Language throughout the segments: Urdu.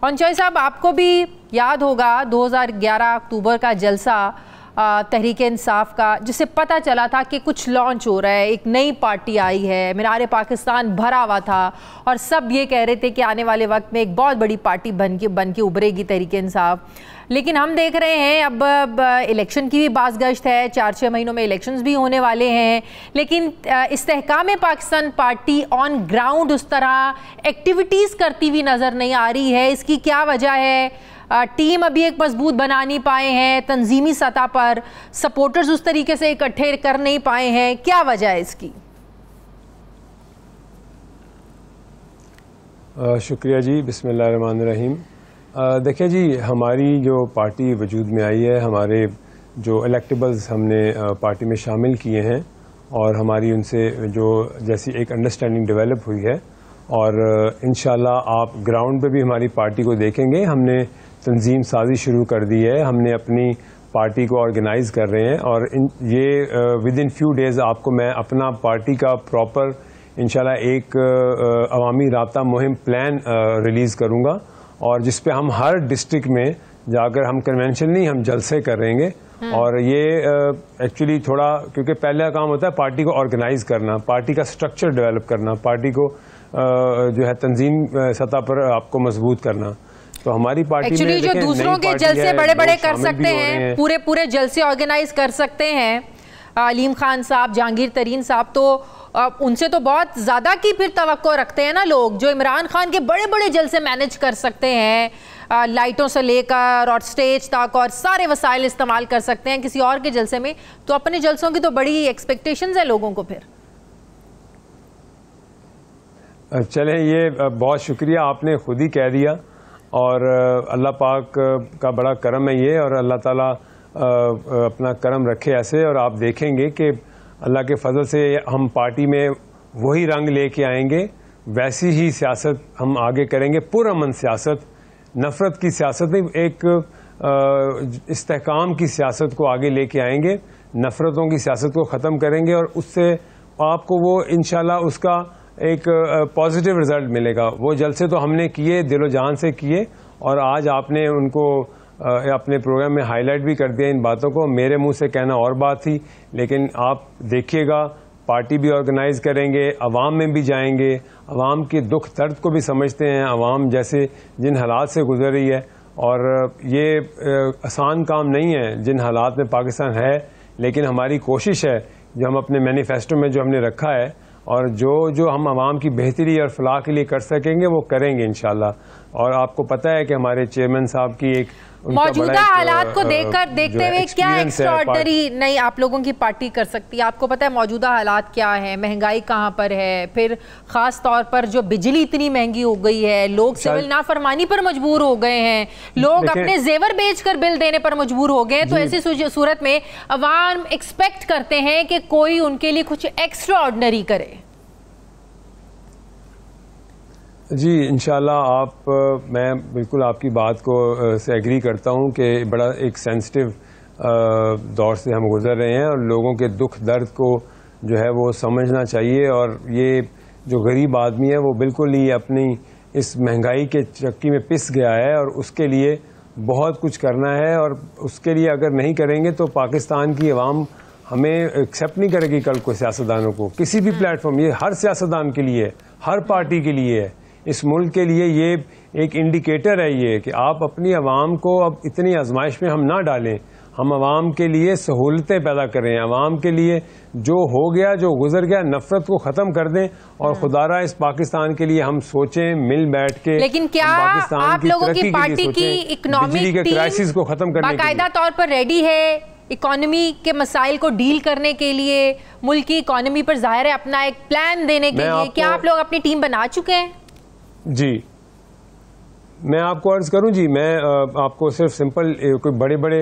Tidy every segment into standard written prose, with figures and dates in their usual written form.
پنچوئی صاحب، آپ کو بھی یاد ہوگا 2011 اکتوبر کا جلسہ تحریک انصاف کا، جس سے پتہ چلا تھا کہ کچھ لانچ ہو رہا ہے، ایک نئی پارٹی آئی ہے، مینار پاکستان بھرا ہوا تھا اور سب یہ کہہ رہے تھے کہ آنے والے وقت میں ایک بہت بڑی پارٹی بن کے ابھرے گی تحریک انصاف. لیکن ہم دیکھ رہے ہیں اب الیکشن کی بھی باز گشت ہے، 4-6 مہینوں میں الیکشنز بھی ہونے والے ہیں، لیکن استحکام پاکستان پارٹی آن گراؤنڈ اس طرح ایکٹیویٹیز کرتی ہوئی نظر نہیں آ رہی ہے. اس کی کیا وجہ ہے؟ ٹیم ابھی ایک مضبوط بنا نہیں پائے ہیں، تنظیمی سطح پر سپورٹرز اس طریقے سے اکٹھے کر نہیں پائے ہیں، کیا وجہ ہے اس کی؟ شکریہ جی، بسم اللہ الرحمن الرحیم. دیکھیں جی، ہماری جو پارٹی وجود میں آئی ہے، ہمارے جو الیکٹیبلز ہم نے پارٹی میں شامل کیے ہیں اور ہماری ان سے جو جیسی ایک انڈرسٹینڈنگ ڈیولپ ہوئی ہے، اور انشاءاللہ آپ گراؤنڈ پہ بھی ہماری پارٹی کو دیکھیں گے. ہم نے تنظیم سازی شروع کر دی ہے، ہم نے اپنی پارٹی کو آرگنائز کر رہے ہیں، اور یہ ود ان فیو ڈیز آپ کو میں اپنا پارٹی کا پراپر انشاءاللہ ایک عوامی رابطہ مہم پلان ریلیز کروں گا، اور جس پہ ہم ہر ڈسٹرکٹ میں جا کر ہم کنونشن نہیں، ہم جلسے کریں گے. اور یہ ایکچولی تھوڑا، کیونکہ پہلا کام ہوتا ہے پارٹی کو آرگنائز کرنا، پارٹی کا اسٹرکچر ڈیولپ کرنا، پارٹی کو جو ہے تنظیم سطح پر آپ کو مضبوط کرنا. تو ہماری پارٹی میں جو دوسروں کے جلسے بڑے بڑے کر سکتے ہیں، پورے جلسے آرگنائز کر سکتے ہیں، علیم خان صاحب، جہانگیر ترین صاحب، تو ان سے تو بہت زیادہ کی پھر توقع رکھتے ہیں نا لوگ، جو عمران خان کے بڑے بڑے جلسے مینج کر سکتے ہیں، لائٹوں سے لے کر اور سٹیج تک اور سارے وسائل استعمال کر سکتے ہیں کسی اور کے جلسے میں. تو اپنے جلسوں کی تو بڑی ایکسپیکٹیشنز ہیں لوگوں کو. پھر چلیں، یہ بہت شکریہ، آپ نے خود ہی کہہ دیا، اور اللہ پاک کا بڑا کرم ہے یہ، اور اللہ تعالیٰ اپنا کرم رکھے ایسے، اور آپ دیکھیں گے کہ اللہ کے فضل سے ہم پارٹی میں وہی رنگ لے کے آئیں گے، ویسی ہی سیاست ہم آگے کریں گے، پرامن سیاست، نفرت کی سیاست نہیں، ایک استحکام کی سیاست کو آگے لے کے آئیں گے، نفرتوں کی سیاست کو ختم کریں گے، اور اس سے آپ کو وہ انشاءاللہ اس کا ایک پازیٹیو رزلٹ ملے گا. وہ جلسے تو ہم نے کیے، دل و جان سے کیے، اور آج آپ نے ان کو اپنے پروگرام میں ہائی لائٹ بھی کر دیا ان باتوں کو. میرے منہ سے کہنا اور بات تھی، لیکن آپ دیکھیے گا پارٹی بھی آرگنائز کریں گے، عوام میں بھی جائیں گے، عوام کے دکھ درد کو بھی سمجھتے ہیں، عوام جیسے جن حالات سے گزر رہی ہے، اور یہ آسان کام نہیں ہے جن حالات میں پاکستان ہے، لیکن ہماری کوشش ہے جو ہم اپنے مینیفیسٹو میں جو ہم نے رکھا ہے، اور جو ہم عوام کی بہتری اور فلاح کے لیے کر سکیں گے وہ کریں گے انشاءاللہ. اور آپ کو پتہ ہے کہ ہمارے چیئرمین صاحب کی ایک موجودہ حالات کو دیکھتے ہوئے کیا ایکسٹراڈنری نہیں آپ لوگوں کی پارٹی کر سکتی ہے؟ آپ کو پتہ ہے موجودہ حالات کیا ہیں، مہنگائی کہاں پر ہے، پھر خاص طور پر جو بجلی اتنی مہنگی ہو گئی ہے، لوگ سول نافرمانی پر مجبور ہو گئے ہیں، لوگ اپنے زیور بیچ کر بل دینے پر مجبور ہو گئے. تو ایسی صورت میں عوام ایکسپیکٹ کرتے ہیں کہ کوئی ان کے لیے کچھ ایکسٹراڈنری کرے. جی انشاءاللہ میں بالکل آپ کی بات کو سے ایگری کرتا ہوں کہ بڑا ایک سینسٹیو دور سے ہم گزر رہے ہیں، اور لوگوں کے دکھ درد کو جو ہے وہ سمجھنا چاہیے. اور یہ جو غریب آدمی ہے وہ بالکل ہی اپنی اس مہنگائی کے چکی میں پس گیا ہے، اور اس کے لیے بہت کچھ کرنا ہے، اور اس کے لیے اگر نہیں کریں گے تو پاکستان کی عوام ہمیں ایکسیپٹ نہیں کرے گی کل کو سیاستدانوں کو، کسی بھی پلیٹ فارم. یہ ہر سیاستدان کے لیے، ہر پارٹی کے لیے ہے، اس ملک کے لیے یہ ایک انڈیکیٹر ہے یہ کہ آپ اپنی عوام کو اب اتنی آزمائش میں ہم نہ ڈالیں، ہم عوام کے لیے سہولتیں پیدا کریں، عوام کے لیے جو ہو گیا، جو گزر گیا، نفرت کو ختم کر دیں، اور خدا را اس پاکستان کے لیے ہم سوچیں مل بیٹھ کے. لیکن کیا آپ لوگوں کی پارٹی کی اکنامک کرائسس کو ختم کرنے کے لیے باقاعدہ طور پر ریڈی ہے اکانومی کے مسائل کو ڈیل کرنے کے لیے، ملک کی اکانومی پر ظاہر ہے اپنا ایک پلان دینے کے لیے؟ کیا آپ لوگ اپنی ٹیم بنا چکے ہیں؟ جی میں آپ کو عرض کروں، جی میں آپ کو صرف سمپل کوئی بڑے بڑے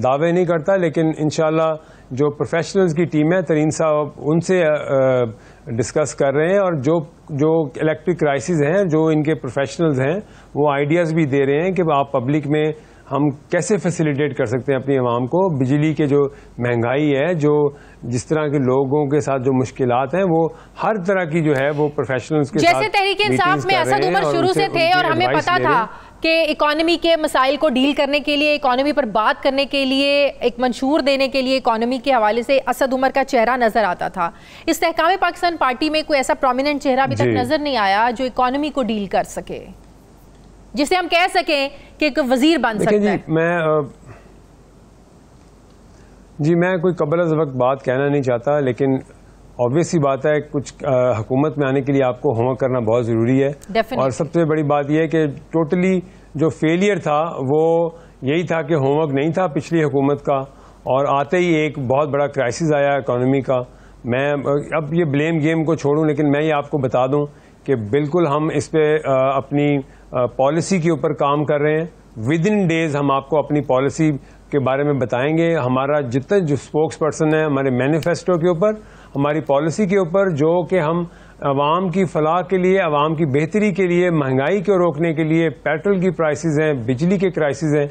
دعوے نہیں کرتا، لیکن انشاءاللہ جو پروفیشنلز کی ٹیم ہے، ترین صاحب ان سے ڈسکس کر رہے ہیں، اور جو الیکٹرک کرائسز ہیں، جو ان کے پروفیشنلز ہیں وہ آئیڈیاز بھی دے رہے ہیں کہ آپ پبلک میں ہم کیسے فیسیلیٹیٹ کر سکتے ہیں اپنی عوام کو. بجلی کے جو مہنگائی ہے, جو جس طرح کے لوگوں کے ساتھ جو مشکلات ہیں, وہ ہر طرح کی جو ہے وہ پروفیشنلز کے ساتھ, جیسے تحریک انصاف میں اسد عمر شروع سے تھے اور ہمیں پتا تھا کہ اکانومی کے مسائل کو ڈیل کرنے کے لیے, اکانومی پر بات کرنے کے لیے, ایک منشور دینے کے لیے اکانومی کے حوالے سے اسد عمر کا چہرہ نظر آتا تھا. استحکام پاکستان پارٹی میں کوئی ایسا پرومیننٹ چہرہ ابھی تک نظر نہیں آیا جو اکانومی کو ڈیل کر سکے, جسے ہم کہہ سکیں کہ ایک وزیر بن سکتا ہے. میں کوئی قبل از وقت بات کہنا نہیں چاہتا, لیکن obvious سی بات ہے, کچھ حکومت میں آنے کے لیے آپ کو ہوم ورک کرنا بہت ضروری ہے. اور سب سے بڑی بات یہ ہے کہ ٹوٹلی جو فیلئر تھا وہ یہی تھا کہ ہوم ورک نہیں تھا پچھلی حکومت کا, اور آتے ہی ایک بہت بڑا کرائسس آیا اکانومی کا. میں اب یہ بلیم گیم کو چھوڑوں, لیکن میں یہ آپ کو بتا دوں کہ بالکل ہم اس پہ اپنی پالیسی کے اوپر کام کر رہے ہیں. ود ان ڈیز ہم آپ کو اپنی پالیسی کے بارے میں بتائیں گے. ہمارا جتنے جو اسپوکس پرسن ہے ہمارے مینیفیسٹو کے اوپر, ہماری پالیسی کے اوپر, جو کہ ہم عوام کی فلاح کے لیے, عوام کی بہتری کے لیے, مہنگائی کو روکنے کے لیے, پیٹرول کی پرائسز ہیں, بجلی کے کرائسز ہیں,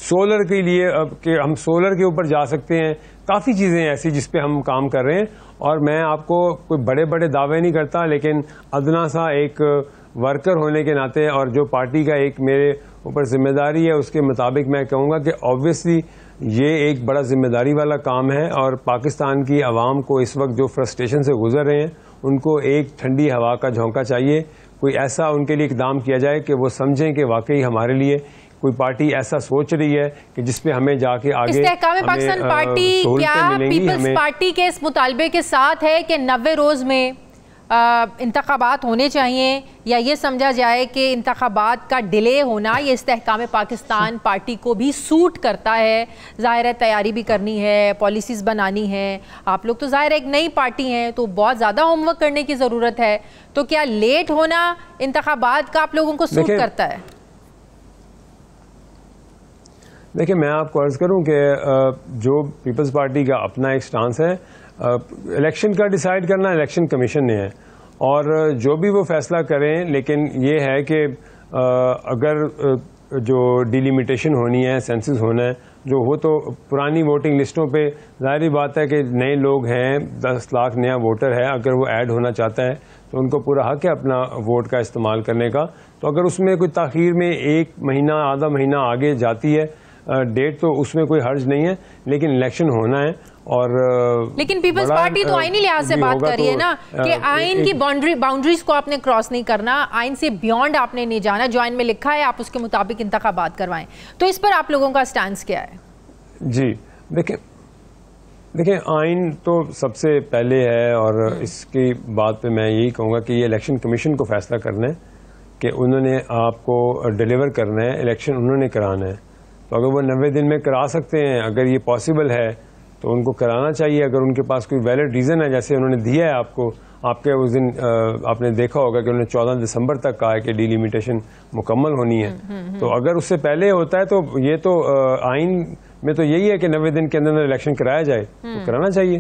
سولر کے لیے کہ ہم سولر کے اوپر جا سکتے ہیں, کافی چیزیں ایسی جس پہ ہم کام کر رہے ہیں. اور میں آپ کو کوئی بڑے بڑے دعوے نہیں کرتا, لیکن ادنا سا ایک ورکر ہونے کے ناطے اور جو پارٹی کا ایک میرے اوپر ذمہ داری ہے, اس کے مطابق میں کہوں گا کہ آبویسلی یہ ایک بڑا ذمہ داری والا کام ہے. اور پاکستان کی عوام کو اس وقت جو فرسٹریشن سے گزر رہے ہیں, ان کو ایک ٹھنڈی ہوا کا جھونکا چاہیے. کوئی ایسا ان کے لیے اقدام کیا جائے کہ وہ سمجھیں کہ واقعی ہمارے لیے کوئی پارٹی ایسا سوچ رہی ہے کہ جس پہ ہمیں جا کے آگے استحکام پاکستان پارٹی کیا پیپلز پارٹی کے اس مطالبے کے ساتھ ہے کہ 90 روز میں انتخابات ہونے چاہیے, یا یہ سمجھا جائے کہ انتخابات کا ڈیلے ہونا یہ استحکام پاکستان پارٹی کو بھی سوٹ کرتا ہے؟ ظاہر ہے تیاری بھی کرنی ہے, پالیسیز بنانی ہے, آپ لوگ تو ظاہر ایک نئی پارٹی ہیں تو بہت زیادہ ہوم ورک کرنے کی ضرورت ہے. تو کیا لیٹ ہونا انتخابات کا آپ لوگوں کو سوٹ کرتا ہے؟ دیکھیں, میں آپ کو عرض کروں کہ جو پیپلز پارٹی کا اپنا ایک سٹانس ہے, الیکشن کا ڈیسائیڈ کرنا الیکشن کمیشن نے ہے, اور جو بھی وہ فیصلہ کریں, لیکن یہ ہے کہ اگر جو ڈیلیمیٹیشن ہونی ہے, سینسس ہونا ہے, جو وہ تو پرانی ووٹنگ لسٹوں پہ ظاہری بات ہے کہ نئے لوگ ہیں, 10 لاکھ نیا ووٹر ہے, اگر وہ ایڈ ہونا چاہتا ہے تو ان کو پورا حق ہے اپنا ووٹ کا استعمال کرنے کا. تو اگر اس میں کوئی تاخیر میں 1 مہینہ آدھا مہینہ آگے جاتی ہے ڈیٹ, تو اس میں کوئی حرج نہیں ہے, لیکن الیکشن ہونا ہے. اور لیکن پیپلز پارٹی تو آئینی لحاظ سے بات کر رہی ہے نا کہ آئین کی باؤنڈریز کو آپ نے کراس نہیں کرنا, آئین سے بیونڈ آپ نے نہیں جانا, جو آئین میں لکھا ہے آپ اس کے مطابق انتخابات کروائیں. تو اس پر آپ لوگوں کا سٹانس کیا ہے؟ جی دیکھیں آئین تو سب سے پہلے ہے, اور اس کی بات پہ میں یہی کہوں گا کہ یہ الیکشن کمیشن کو فیصلہ کرنا ہے کہ انہوں نے آپ کو ڈیلیور کرنا ہے, الیکشن انہوں نے کرانا ہے. تو اگر وہ 90 دن میں کرا سکتے ہیں, اگر یہ پاسبل ہے تو ان کو کرانا چاہیے. اگر ان کے پاس کوئی ویلڈ ریزن ہے, جیسے انہوں نے دیا ہے آپ کو, آپ کے اس دن آپ نے دیکھا ہوگا کہ انہوں نے 14 دسمبر تک کہا ہے کہ ڈیلیمیٹیشن مکمل ہونی ہے. تو اگر اس سے پہلے ہوتا ہے تو یہ تو آئین میں تو یہی ہے کہ 90 دن کے اندر الیکشن کرایا جائے, تو کرانا چاہیے.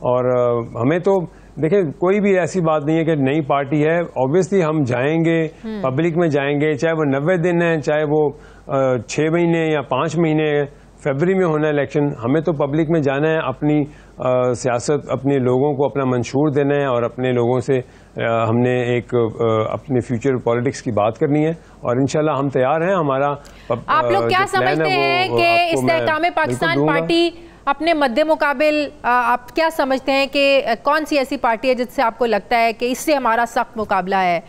اور ہمیں تو دیکھیں کوئی بھی ایسی بات نہیں ہے کہ نئی پارٹی ہے, آبویسلی ہم جائیں گے, پبلک میں جائیں گے, چاہے وہ 90 دن ہے, چاہے وہ 6 مہینے یا 5 مہینے, فیبری میں ہونا ہے الیکشن. ہمیں تو پبلک میں جانا ہے, اپنی سیاست, اپنے لوگوں کو اپنا منشور دینا ہے, اور اپنے لوگوں سے ہم نے ایک اپنے فیوچر پالیٹکس کی بات کرنی ہے, اور انشاءاللہ ہم تیار ہیں. ہمارا آپ لوگ کیا سمجھتے ہیں کہ استحکام پاکستان پارٹی اپنے مد مقابل آپ کیا سمجھتے ہیں کہ کون سی ایسی پارٹی ہے جس سے آپ کو لگتا ہے کہ اس سے ہمارا سخت مقابلہ ہے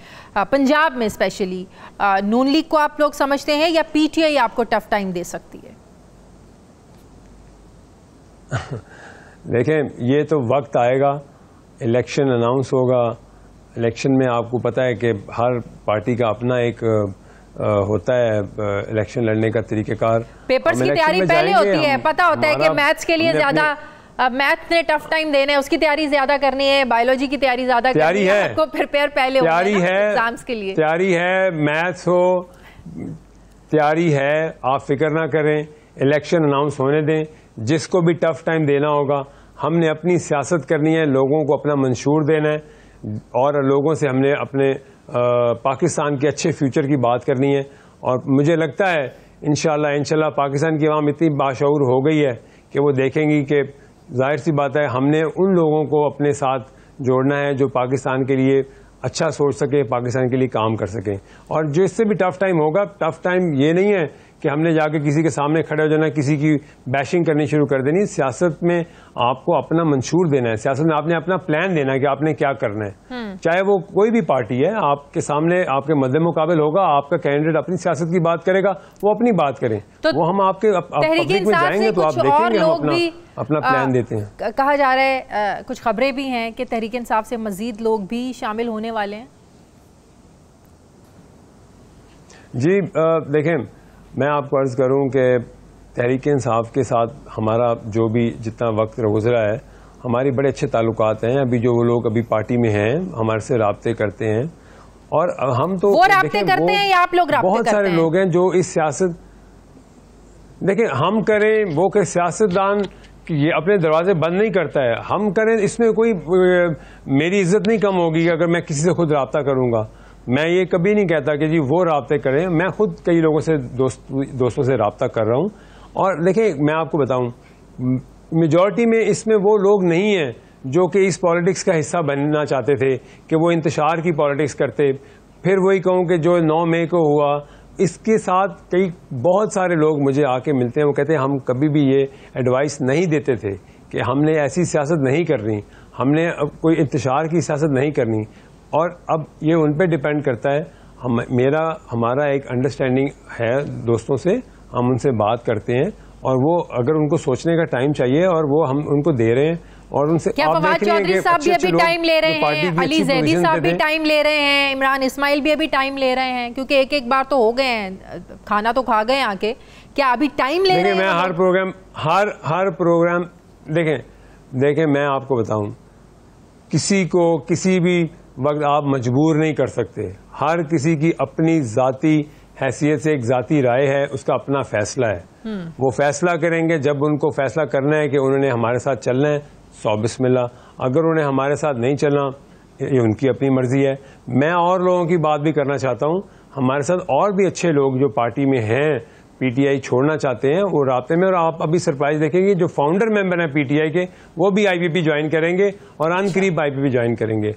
پنجاب میں اسپیشلی؟ نون لیگ کو آپ لوگ سمجھتے ہیں, یا پی ٹی آئی آپ کو ٹف ٹائم دے سکتی ہے؟ دیکھیں یہ تو وقت آئے گا, الیکشن اناؤنس ہوگا, الیکشن میں آپ کو پتہ ہے کہ ہر پارٹی کا اپنا ایک ہوتا ہے الیکشن لڑنے کا طریقہ کار. پیپرز کی تیاری پہلے ہوتی ہے, پتہ ہوتا ہے کہ میتھس کے لیے زیادہ, میتھ نے ٹف ٹائم دینا ہے, اس کی تیاری زیادہ کرنی ہے, بایولوجی کی تیاری زیادہ کرنی ہے, آپ کو پریپیئر پہلے ہونا ہے ایگزامز کے لیے. تیاری ہے, میتھس ہو, تیاری ہے, آپ فکر نہ کریں, الیکشن اناؤنس ہونے دیں. جس کو بھی ٹف ٹائم دینا ہوگا, ہم نے اپنی سیاست کرنی ہے, لوگوں کو اپنا منشور دینا ہے, اور لوگوں سے ہم نے اپنے پاکستان کے اچھے فیوچر کی بات کرنی ہے. اور مجھے لگتا ہے انشاءاللہ پاکستان کی عوام اتنی باشعور ہو گئی ہے کہ وہ دیکھیں گی کہ ظاہر سی بات ہے ہم نے ان لوگوں کو اپنے ساتھ جوڑنا ہے جو پاکستان کے لیے اچھا سوچ سکے, پاکستان کے لیے کام کر سکیں. اور جو اس سے بھی ٹف ٹائم ہوگا, ٹف ٹائم یہ نہیں ہے کہ ہم نے جا کے کسی کے سامنے کھڑے ہو جانا, کسی کی بیشنگ کرنی شروع کر دینی. سیاست میں آپ کو اپنا منشور دینا ہے, سیاست میں آپ نے اپنا پلان دینا ہے کہ آپ نے کیا کرنا ہے. چاہے وہ کوئی بھی پارٹی ہے, آپ کے سامنے آپ کے مد مقابل ہوگا, آپ کا کینڈیڈیٹ اپنی سیاست کی بات کرے گا, وہ اپنی بات کریں. وہ ہم آپ کے پبلک میں جائیں گے تو آپ دیکھیں گے ہم اپنا پلان دیتے ہیں. کہا جا رہا ہے, کچھ خبریں بھی ہیں کہ تحریک انصاف سے مزید لوگ بھی شامل ہونے والے ہیں. جی دیکھیں, میں آپ کو عرض کروں کہ تحریک انصاف کے ساتھ ہمارا جو بھی جتنا وقت گزرا ہے, ہماری بڑے اچھے تعلقات ہیں. ابھی جو وہ لوگ ابھی پارٹی میں ہیں ہمارے سے رابطے کرتے ہیں, اور ہم تو وہ رابطے کرتے ہیں یا آپ لوگ رابطے بہت سارے لوگ ہیں جو اس سیاست, دیکھیں ہم کریں وہ کہ سیاستدان یہ اپنے دروازے بند نہیں کرتا ہے, ہم کریں اس میں کوئی میری عزت نہیں کم ہوگی اگر میں کسی سے خود رابطہ کروں گا. میں یہ کبھی نہیں کہتا کہ جی وہ رابطے کریں, میں خود کئی لوگوں سے دوستوں سے رابطہ کر رہا ہوں. اور دیکھیں میں آپ کو بتاؤں, میجورٹی میں اس میں وہ لوگ نہیں ہیں جو کہ اس پالیٹکس کا حصہ بننا چاہتے تھے کہ وہ انتشار کی پالیٹکس کرتے. پھر وہی کہوں کہ جو 9 مئی کو ہوا, اس کے ساتھ کئی بہت سارے لوگ مجھے آ کے ملتے ہیں, وہ کہتے ہیں ہم کبھی بھی یہ ایڈوائس نہیں دیتے تھے کہ ہم نے ایسی سیاست نہیں کرنی, ہم نے کوئی انتشار کی سیاست نہیں کرنی. اور اب یہ ان پہ ڈیپینڈ کرتا ہے. ہمارا ایک انڈرسٹینڈنگ ہے دوستوں سے, ہم ان سے بات کرتے ہیں, اور وہ اگر ان کو سوچنے کا ٹائم چاہیے اور وہ ہم ان کو دے رہے ہیں. اور ان سے کیا فواد چودھری صاحب بھی ابھی ٹائم لے رہے ہیں, علی زیدی صاحب بھی ٹائم لے رہے ہیں, عمران اسماعیل بھی ابھی ٹائم لے رہے ہیں, کیونکہ ایک بار تو ہو گئے ہیں, کھانا تو کھا گئے آ کے, کیا ابھی ٹائم لے رہے ہیں؟ میں ہر پروگرام دیکھیں میں آپ کو بتاؤں, کسی کو کسی بھی وقت آپ مجبور نہیں کر سکتے. ہر کسی کی اپنی ذاتی حیثیت سے ایک ذاتی رائے ہے, اس کا اپنا فیصلہ ہے. وہ فیصلہ کریں گے, جب ان کو فیصلہ کرنا ہے کہ انہوں نے ہمارے ساتھ چلنا ہے, سو بسم اللہ. اگر انہیں ہمارے ساتھ نہیں چلنا, یہ ان کی اپنی مرضی ہے. میں اور لوگوں کی بات بھی کرنا چاہتا ہوں, ہمارے ساتھ اور بھی اچھے لوگ جو پارٹی میں ہیں, پی ٹی آئی چھوڑنا چاہتے ہیں, وہ رابطے میں. اور آپ ابھی سرپرائز دیکھیں گے, جو فاؤنڈر ممبر ہیں پی ٹی آئی کے, وہ بھی آئی پی پی جوائن کریں گے, اور ان قریب آئی پی پی جوائن کریں گے.